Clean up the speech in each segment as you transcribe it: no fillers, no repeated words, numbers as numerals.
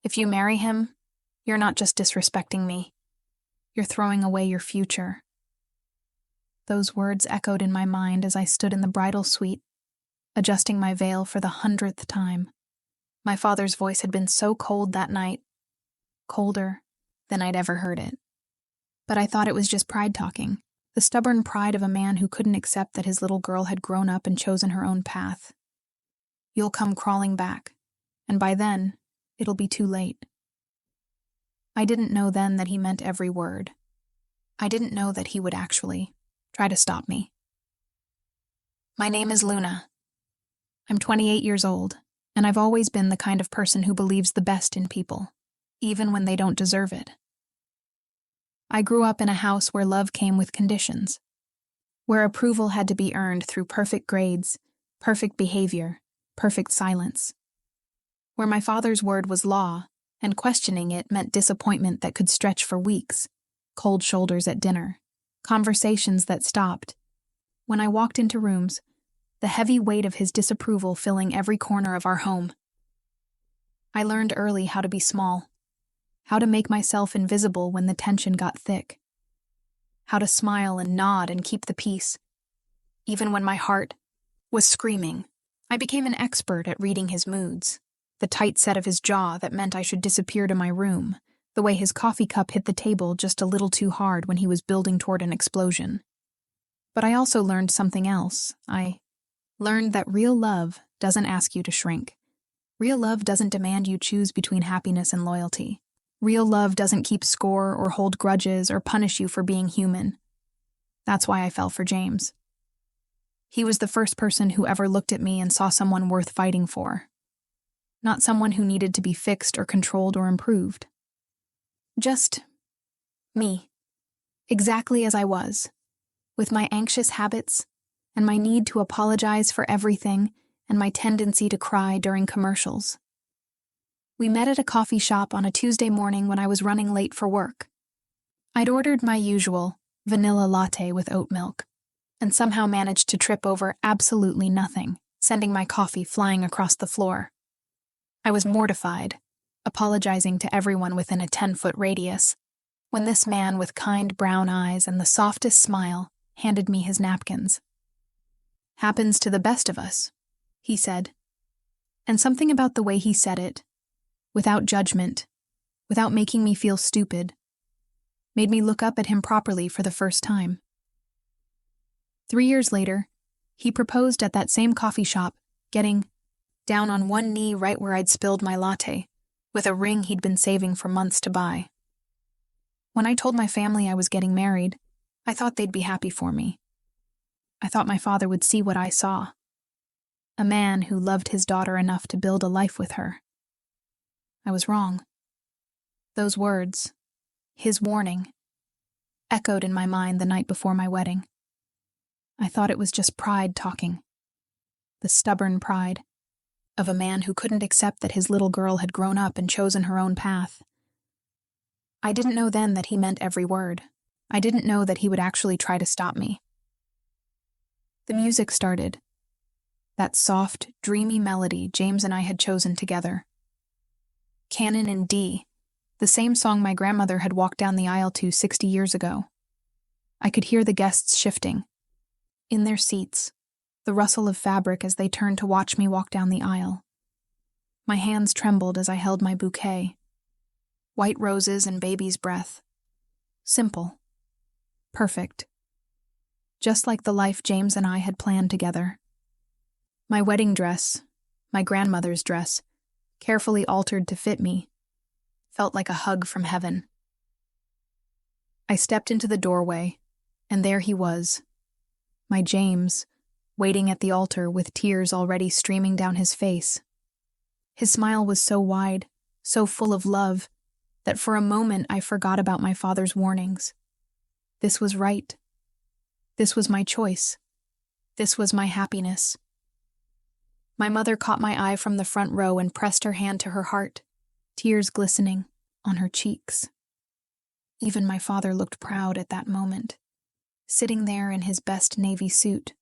If you marry him, you're not just disrespecting me. You're throwing away your future." Those words echoed in my mind as I stood in the bridal suite, adjusting my veil for the 100th time. My father's voice had been so cold that night, colder than I'd ever heard it. But I thought it was just pride talking, the stubborn pride of a man who couldn't accept that his little girl had grown up and chosen her own path. "You'll come crawling back, and by then, it'll be too late." I didn't know then that he meant every word. I didn't know that he would actually try to stop me. My name is Luna. I'm 28 years old, and I've always been the kind of person who believes the best in people, even when they don't deserve it. I grew up in a house where love came with conditions, where approval had to be earned through perfect grades, perfect behavior, perfect silence, where my father's word was law, and questioning it meant disappointment that could stretch for weeks, cold shoulders at dinner, conversations that stopped. When I walked into rooms, the heavy weight of his disapproval filling every corner of our home. I learned early how to be small, how to make myself invisible when the tension got thick, how to smile and nod and keep the peace, even when my heart was screaming. I became an expert at reading his moods, the tight set of his jaw that meant I should disappear to my room, the way his coffee cup hit the table just a little too hard when he was building toward an explosion. But I also learned something else. I learned that real love doesn't ask you to shrink. Real love doesn't demand you choose between happiness and loyalty. Real love doesn't keep score or hold grudges or punish you for being human. That's why I fell for James. He was the first person who ever looked at me and saw someone worth fighting for. Not someone who needed to be fixed or controlled or improved. Just me, exactly as I was, with my anxious habits and my need to apologize for everything and my tendency to cry during commercials. We met at a coffee shop on a Tuesday morning when I was running late for work. I'd ordered my usual vanilla latte with oat milk, and somehow managed to trip over absolutely nothing, sending my coffee flying across the floor. I was mortified, apologizing to everyone within a 10-foot radius, when this man with kind brown eyes and the softest smile handed me his napkins. "Happens to the best of us," he said. And something about the way he said it, without judgment, without making me feel stupid, made me look up at him properly for the first time. 3 years later, he proposed at that same coffee shop, getting down on one knee right where I'd spilled my latte, with a ring he'd been saving for months to buy. When I told my family I was getting married, I thought they'd be happy for me. I thought my father would see what I saw. A man who loved his daughter enough to build a life with her. I was wrong. Those words, his warning, echoed in my mind the night before my wedding. I thought it was just pride talking. The stubborn pride of a man who couldn't accept that his little girl had grown up and chosen her own path. I didn't know then that he meant every word. I didn't know that he would actually try to stop me. The music started. That soft, dreamy melody James and I had chosen together. Canon in D, the same song my grandmother had walked down the aisle to 60 years ago. I could hear the guests shifting. In their seats, the rustle of fabric as they turned to watch me walk down the aisle. My hands trembled as I held my bouquet. White roses and baby's breath. Simple. Perfect. Just like the life James and I had planned together. My wedding dress, my grandmother's dress, carefully altered to fit me, felt like a hug from heaven. I stepped into the doorway, and there he was, my James, waiting at the altar with tears already streaming down his face. His smile was so wide, so full of love, that for a moment I forgot about my father's warnings. This was right. This was my choice. This was my happiness. My mother caught my eye from the front row and pressed her hand to her heart, tears glistening on her cheeks. Even my father looked proud at that moment, sitting there in his best navy suit,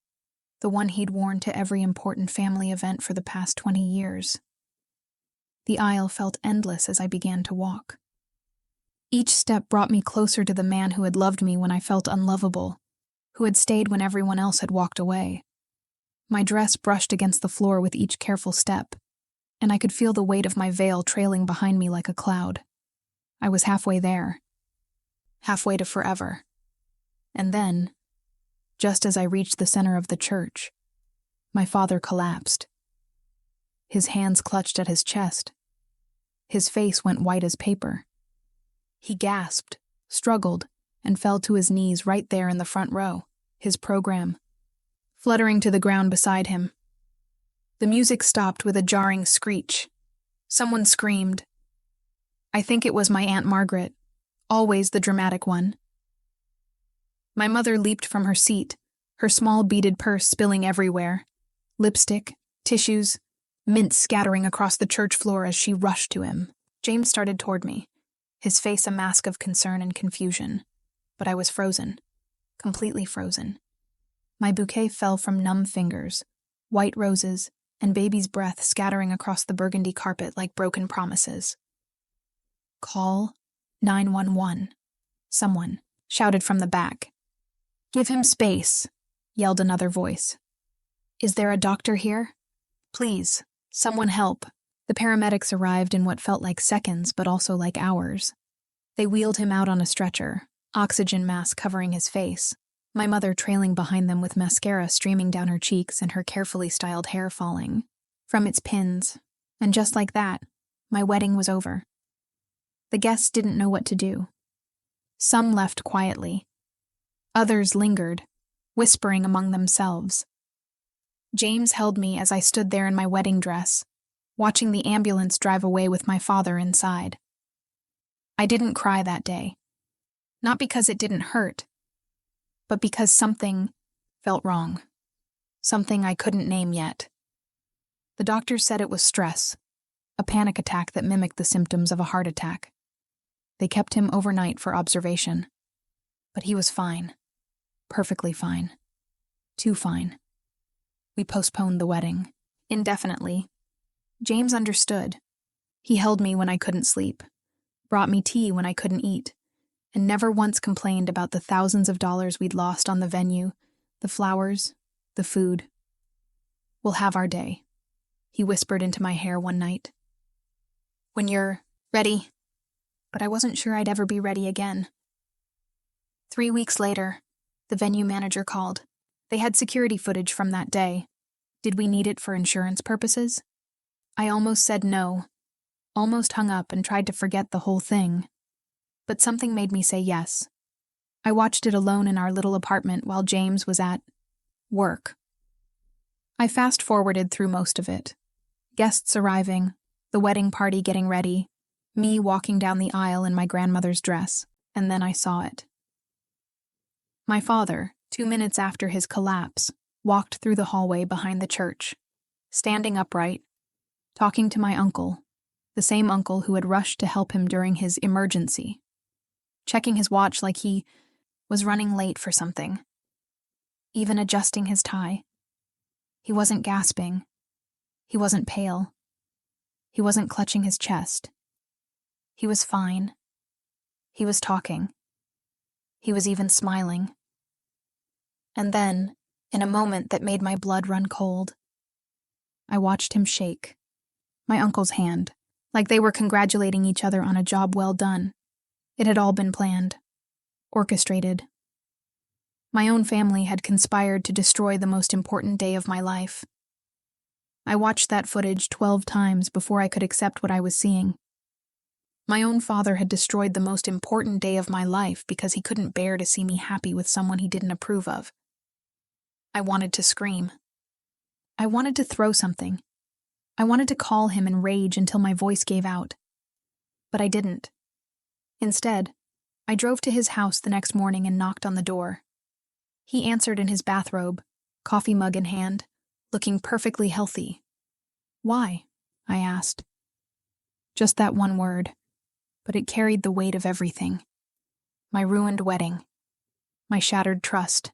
the one he'd worn to every important family event for the past 20 years. The aisle felt endless as I began to walk. Each step brought me closer to the man who had loved me when I felt unlovable, who had stayed when everyone else had walked away. My dress brushed against the floor with each careful step, and I could feel the weight of my veil trailing behind me like a cloud. I was halfway there. Halfway to forever. And then, just as I reached the center of the church, my father collapsed. His hands clutched at his chest. His face went white as paper. He gasped, struggled, and fell to his knees right there in the front row, his program fluttering to the ground beside him. The music stopped with a jarring screech. Someone screamed. I think it was my Aunt Margaret, always the dramatic one. My mother leaped from her seat, her small beaded purse spilling everywhere, lipstick, tissues, mint scattering across the church floor as she rushed to him. James started toward me, his face a mask of concern and confusion. But I was frozen, completely frozen. My bouquet fell from numb fingers, white roses, and baby's breath scattering across the burgundy carpet like broken promises. Call 911, someone shouted from the back. Give him space, yelled another voice. Is there a doctor here? Please, someone help. The paramedics arrived in what felt like seconds, but also like hours. They wheeled him out on a stretcher, oxygen mask covering his face, my mother trailing behind them with mascara streaming down her cheeks and her carefully styled hair falling from its pins. And just like that, my wedding was over. The guests didn't know what to do. Some left quietly. Others lingered, whispering among themselves. James held me as I stood there in my wedding dress, watching the ambulance drive away with my father inside. I didn't cry that day. Not because it didn't hurt, but because something felt wrong. Something I couldn't name yet. The doctors said it was stress, a panic attack that mimicked the symptoms of a heart attack. They kept him overnight for observation. But he was fine. Perfectly fine. Too fine. We postponed the wedding, indefinitely. James understood. He held me when I couldn't sleep, brought me tea when I couldn't eat, and never once complained about the thousands of dollars we'd lost on the venue, the flowers, the food. We'll have our day, he whispered into my hair one night. When you're ready. But I wasn't sure I'd ever be ready again. 3 weeks later, the venue manager called. They had security footage from that day. Did we need it for insurance purposes? I almost said no, almost hung up and tried to forget the whole thing. But something made me say yes. I watched it alone in our little apartment while James was at work. I fast-forwarded through most of it. Guests arriving, the wedding party getting ready, me walking down the aisle in my grandmother's dress, and then I saw it. My father, 2 minutes after his collapse, walked through the hallway behind the church, standing upright, talking to my uncle, the same uncle who had rushed to help him during his emergency, checking his watch like he was running late for something, even adjusting his tie. He wasn't gasping. He wasn't pale. He wasn't clutching his chest. He was fine. He was talking. He was even smiling. And then, in a moment that made my blood run cold, I watched him shake my uncle's hand, like they were congratulating each other on a job well done. It had all been planned, orchestrated. My own family had conspired to destroy the most important day of my life. I watched that footage 12 times before I could accept what I was seeing. My own father had destroyed the most important day of my life because he couldn't bear to see me happy with someone he didn't approve of. I wanted to scream. I wanted to throw something. I wanted to call him and rage until my voice gave out. But I didn't. Instead, I drove to his house the next morning and knocked on the door. He answered in his bathrobe, coffee mug in hand, looking perfectly healthy. Why? I asked. Just that one word, but it carried the weight of everything. My ruined wedding, my shattered trust,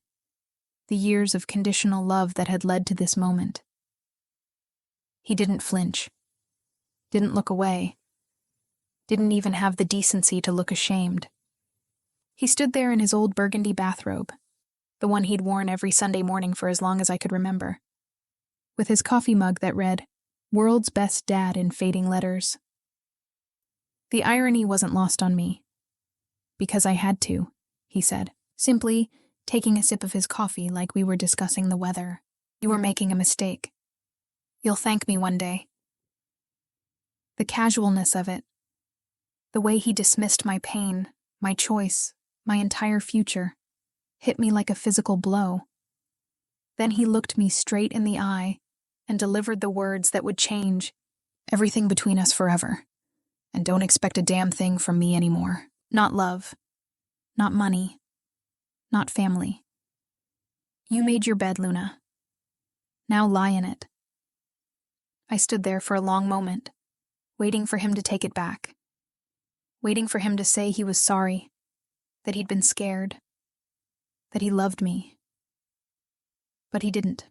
the years of conditional love that had led to this moment. He didn't flinch. didn't look away, didn't even have the decency to look ashamed. He stood there in his old burgundy bathrobe, the one he'd worn every Sunday morning for as long as I could remember, with his coffee mug that read, "World's Best Dad" in fading letters. The irony wasn't lost on me. "Because I had to," he said, simply taking a sip of his coffee like we were discussing the weather. "You were making a mistake. You'll thank me one day." The casualness of it, the way he dismissed my pain, my choice, my entire future, hit me like a physical blow. Then he looked me straight in the eye and delivered the words that would change everything between us forever. "And don't expect a damn thing from me anymore. Not love. Not money. Not family. You made your bed, Luna. Now lie in it." I stood there for a long moment, waiting for him to take it back, waiting for him to say he was sorry, that he'd been scared, that he loved me. But he didn't.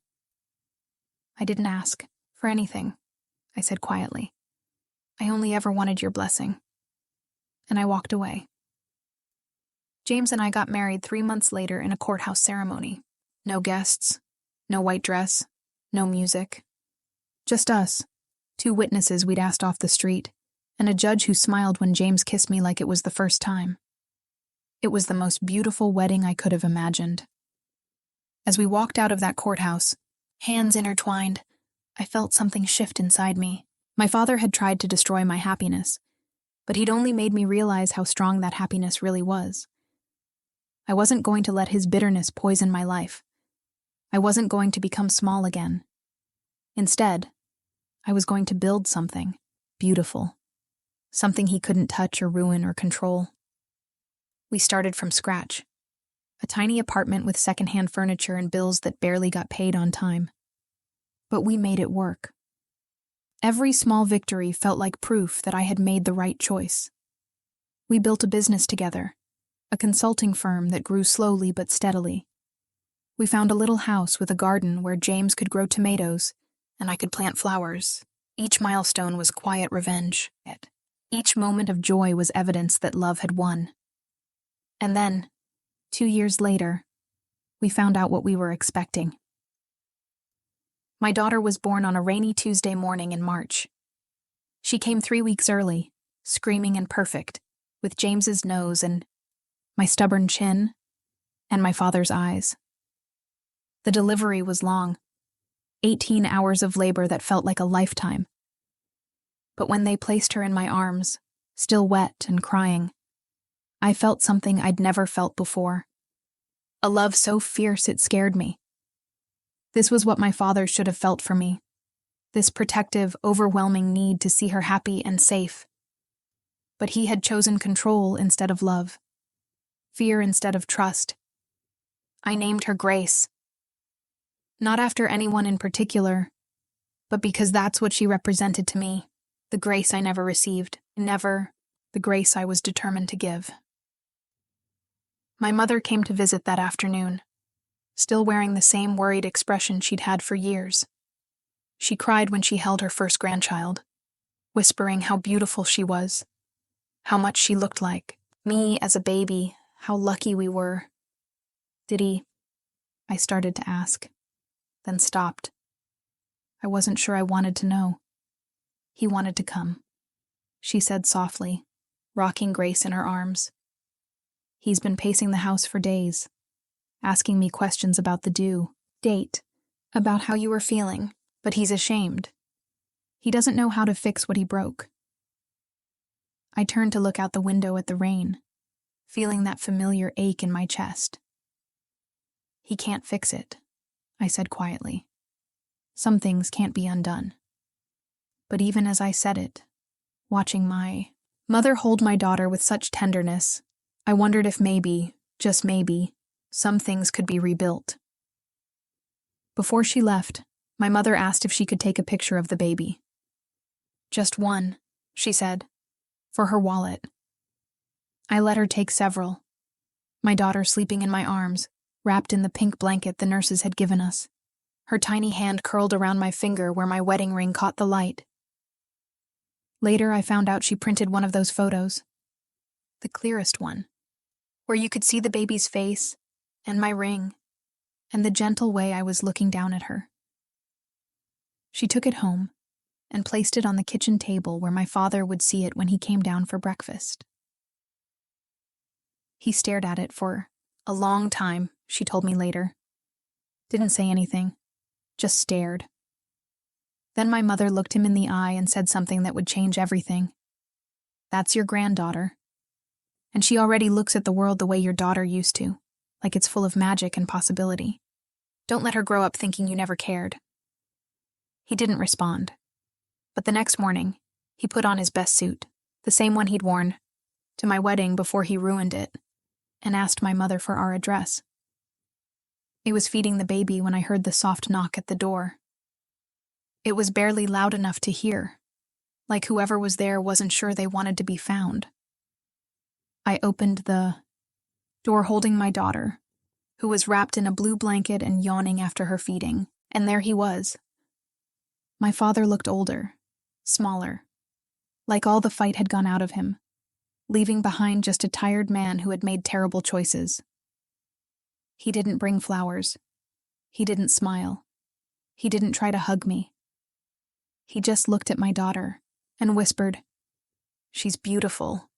"I didn't ask for anything," I said quietly. "I only ever wanted your blessing." And I walked away. James and I got married 3 months later in a courthouse ceremony. No guests, no white dress, no music. Just us, 2 witnesses we'd asked off the street, and a judge who smiled when James kissed me like it was the first time. It was the most beautiful wedding I could have imagined. As we walked out of that courthouse, hands intertwined, I felt something shift inside me. My father had tried to destroy my happiness, but he'd only made me realize how strong that happiness really was. I wasn't going to let his bitterness poison my life. I wasn't going to become small again. Instead, I was going to build something beautiful, something he couldn't touch or ruin or control. We started from scratch. A tiny apartment with secondhand furniture and bills that barely got paid on time. But we made it work. Every small victory felt like proof that I had made the right choice. We built a business together, a consulting firm that grew slowly but steadily. We found a little house with a garden where James could grow tomatoes and I could plant flowers. Each milestone was quiet revenge. Each moment of joy was evidence that love had won. And then, 2 years later, we found out what we were expecting. My daughter was born on a rainy Tuesday morning in March. She came 3 weeks early, screaming and perfect, with James's nose and my stubborn chin and my father's eyes. The delivery was long, 18 hours of labor that felt like a lifetime. But when they placed her in my arms, still wet and crying, I felt something I'd never felt before. A love so fierce it scared me. This was what my father should have felt for me. This protective, overwhelming need to see her happy and safe. But he had chosen control instead of love. Fear instead of trust. I named her Grace. Not after anyone in particular, but because that's what she represented to me. The grace I never received. Never the grace I was determined to give. My mother came to visit that afternoon, still wearing the same worried expression she'd had for years. She cried when she held her first grandchild, whispering how beautiful she was, how much she looked like me as a baby, how lucky we were. "Did he?" I started to ask, then stopped. I wasn't sure I wanted to know. "He wanted to come," she said softly, rocking Grace in her arms. "He's been pacing the house for days, asking me questions about the due date, about how you were feeling, but he's ashamed. He doesn't know how to fix what he broke." I turned to look out the window at the rain, feeling that familiar ache in my chest. "He can't fix it," I said quietly. "Some things can't be undone." But even as I said it, watching my mother hold my daughter with such tenderness, I wondered if maybe, just maybe, some things could be rebuilt. Before she left, my mother asked if she could take a picture of the baby. "Just one," she said, "for her wallet." I let her take several, my daughter sleeping in my arms, wrapped in the pink blanket the nurses had given us, her tiny hand curled around my finger where my wedding ring caught the light. Later, I found out she printed one of those photos, the clearest one, where you could see the baby's face and my ring and the gentle way I was looking down at her. She took it home and placed it on the kitchen table where my father would see it when he came down for breakfast. He stared at it for a long time, she told me later. Didn't say anything, just stared. Then my mother looked him in the eye and said something that would change everything. "That's your granddaughter. And she already looks at the world the way your daughter used to, like it's full of magic and possibility. Don't let her grow up thinking you never cared." He didn't respond. But the next morning, he put on his best suit, the same one he'd worn to my wedding before he ruined it, and asked my mother for our address. It was feeding the baby when I heard the soft knock at the door. It was barely loud enough to hear, like whoever was there wasn't sure they wanted to be found. I opened the door holding my daughter, who was wrapped in a blue blanket and yawning after her feeding, and there he was. My father looked older, smaller, like all the fight had gone out of him, leaving behind just a tired man who had made terrible choices. He didn't bring flowers. He didn't smile. He didn't try to hug me. He just looked at my daughter and whispered, "She's beautiful."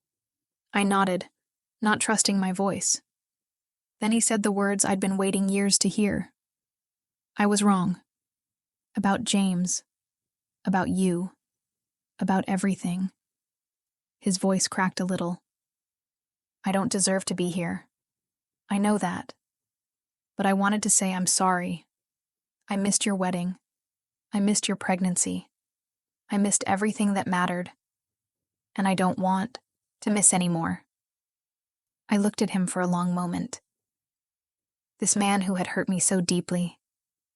I nodded, not trusting my voice. Then he said the words I'd been waiting years to hear. I was wrong. About James. About you. About everything. His voice cracked a little. "I don't deserve to be here. I know that. But I wanted to say I'm sorry. I missed your wedding. I missed your pregnancy. I missed everything that mattered. And I don't want to miss any more." I looked at him for a long moment. This man who had hurt me so deeply,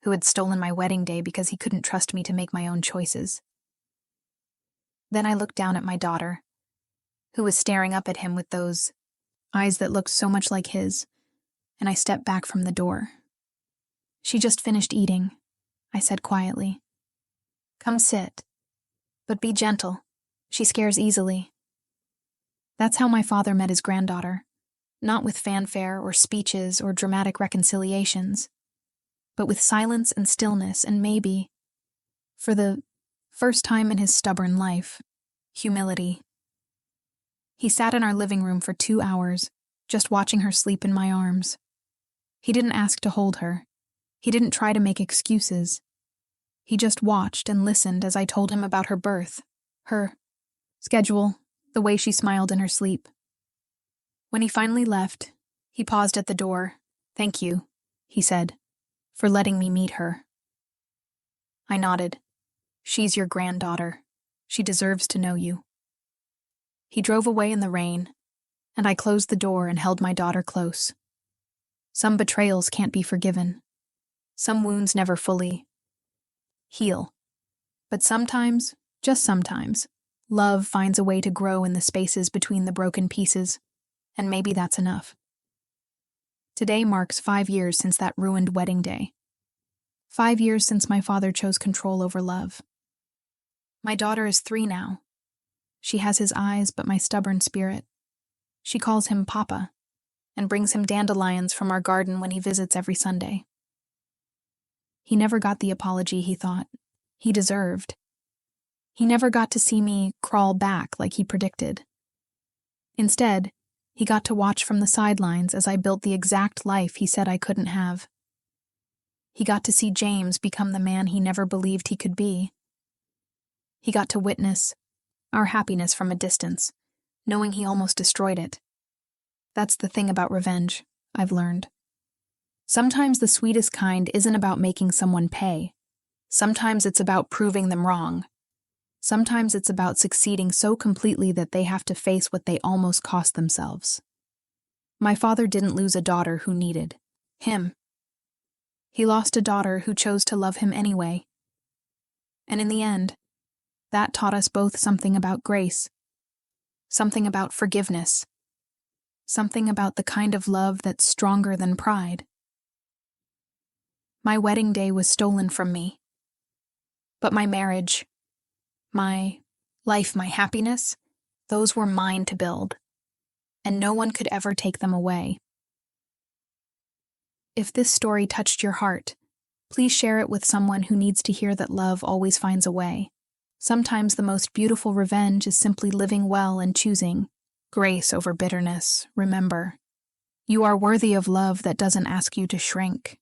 who had stolen my wedding day because he couldn't trust me to make my own choices. Then I looked down at my daughter, who was staring up at him with those eyes that looked so much like his, and I stepped back from the door. "She just finished eating," I said quietly. "Come sit. But be gentle. She scares easily." That's how my father met his granddaughter, not with fanfare or speeches or dramatic reconciliations, but with silence and stillness and maybe, for the first time in his stubborn life, humility. He sat in our living room for 2 hours, just watching her sleep in my arms. He didn't ask to hold her. He didn't try to make excuses. He just watched and listened as I told him about her birth, her schedule, the way she smiled in her sleep. When he finally left, he paused at the door. "Thank you," he said, "for letting me meet her." I nodded. "She's your granddaughter. She deserves to know you." He drove away in the rain, and I closed the door and held my daughter close. Some betrayals can't be forgiven. Some wounds never fully heal. But sometimes, just sometimes, love finds a way to grow in the spaces between the broken pieces, and maybe that's enough. Today marks 5 years since that ruined wedding day. 5 years since my father chose control over love. My daughter is 3 now. She has his eyes but my stubborn spirit. She calls him Papa, and brings him dandelions from our garden when he visits every Sunday. He never got the apology he thought he deserved. He never got to see me crawl back like he predicted. Instead, he got to watch from the sidelines as I built the exact life he said I couldn't have. He got to see James become the man he never believed he could be. He got to witness our happiness from a distance, knowing he almost destroyed it. That's the thing about revenge, I've learned. Sometimes the sweetest kind isn't about making someone pay. Sometimes it's about proving them wrong. Sometimes it's about succeeding so completely that they have to face what they almost cost themselves. My father didn't lose a daughter who needed him. He lost a daughter who chose to love him anyway. And in the end, that taught us both something about grace, something about forgiveness, something about the kind of love that's stronger than pride. My wedding day was stolen from me. But my marriage, my life, my happiness, those were mine to build, and no one could ever take them away. If this story touched your heart, please share it with someone who needs to hear that love always finds a way. Sometimes the most beautiful revenge is simply living well and choosing grace over bitterness. Remember, you are worthy of love that doesn't ask you to shrink.